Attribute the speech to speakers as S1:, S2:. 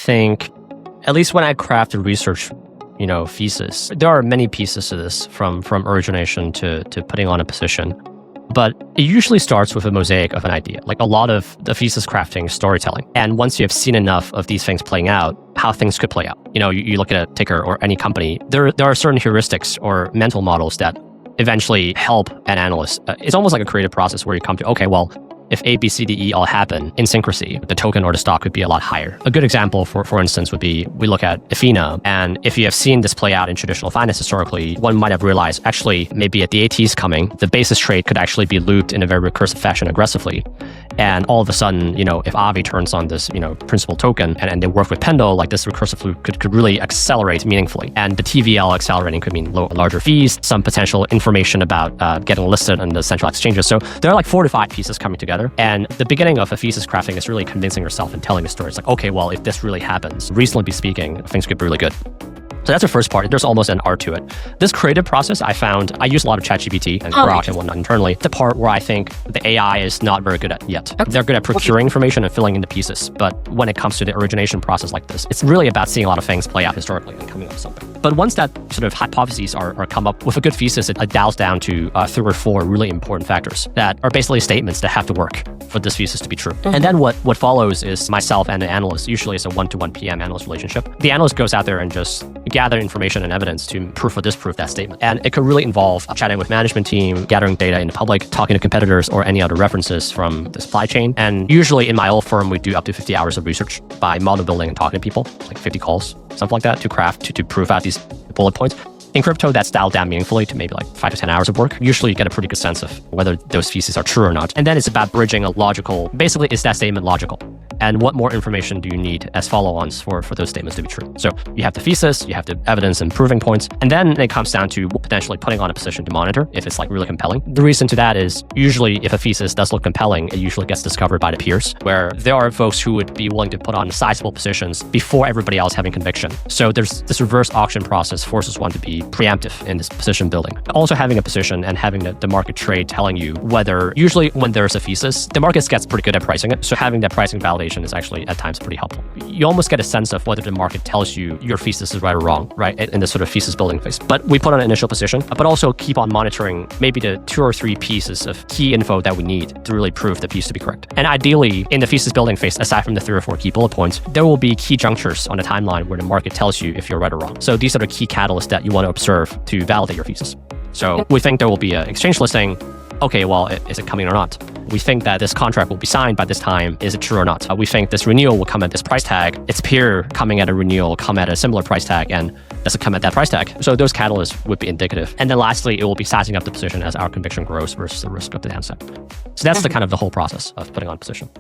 S1: think, at least when I craft a research, thesis, there are many pieces to this from origination to putting on a position. But it usually starts with a mosaic of an idea. Like a lot of the thesis crafting is storytelling. And once you have seen enough of these things playing out, how things could play out. You look at a ticker or any company, there are certain heuristics or mental models that eventually help an analyst. It's almost like a creative process where you come to, okay, well, if A, B, C, D, E all happen in synchrony, the token or the stock could be a lot higher. A good example, for instance, would be we look at Athena. And if you have seen this play out in traditional finance historically, one might have realized actually maybe at the AT is coming, the basis trade could actually be looped in a very recursive fashion aggressively. And all of a sudden, if Avi turns on this, principal token and they work with Pendle, like this recursive loop could really accelerate meaningfully. And the TVL accelerating could mean larger fees, some potential information about getting listed on the central exchanges. So there are like 4 to 5 pieces coming together. And the beginning of a thesis crafting is really convincing yourself and telling a story. It's like, okay, well, if this really happens, reasonably speaking, things could be really good. So that's the first part. There's almost an art to it. This creative process, I found, I use a lot of ChatGPT and Grok and whatnot internally. The part where I think the AI is not very good at yet. They're good at procuring information and filling in the pieces. But when it comes to the origination process like this, it's really about seeing a lot of things play out historically and coming up with something. But once that sort of hypotheses are come up with a good thesis, it dials down to 3 or 4 really important factors that are basically statements that have to work for this thesis to be true. And then what follows is myself and the analyst. Usually it's a 1-to-1 PM analyst relationship. The analyst goes out there and just gather information and evidence to proof or disprove that statement. And it could really involve chatting with management team, gathering data in the public, talking to competitors or any other references from the supply chain. And usually in my old firm, we do up to 50 hours of research by model building and talking to people, like 50 calls, something like that, to craft, to prove out these bullet points. In crypto, that's dialed down meaningfully to maybe like 5 to 10 hours of work. Usually you get a pretty good sense of whether those theses are true or not. And then it's about bridging a logical, basically is that statement logical? And what more information do you need as follow-ons for those statements to be true? So you have the thesis, you have the evidence and proving points, and then it comes down to potentially putting on a position to monitor if it's like really compelling. The reason to that is usually if a thesis does look compelling, it usually gets discovered by the peers, where there are folks who would be willing to put on sizable positions before everybody else having conviction. So there's this reverse auction process forces one to be preemptive in this position building. Also having a position and having the market trade telling you whether, usually when there's a thesis, the market gets pretty good at pricing it. So having that pricing validation is actually at times pretty helpful. You almost get a sense of whether the market tells you your thesis is right or wrong, right? In this sort of thesis building phase. But we put on an initial position, but also keep on monitoring maybe the 2 or 3 pieces of key info that we need to really prove the piece to be correct. And ideally, in the thesis building phase, aside from the 3 or 4 key bullet points, there will be key junctures on the timeline where the market tells you if you're right or wrong. So these are the key catalysts that you want to observe to validate your thesis. So we think there will be an exchange listing. Okay, well, is it coming or not? We think that this contract will be signed by this time. Is it true or not? We think this renewal will come at this price tag. Its peer coming at a renewal come at a similar price tag, and does it come at that price tag? So those catalysts would be indicative. And then lastly, it will be sizing up the position as our conviction grows versus the risk of the downside. So that's the kind of the whole process of putting on position.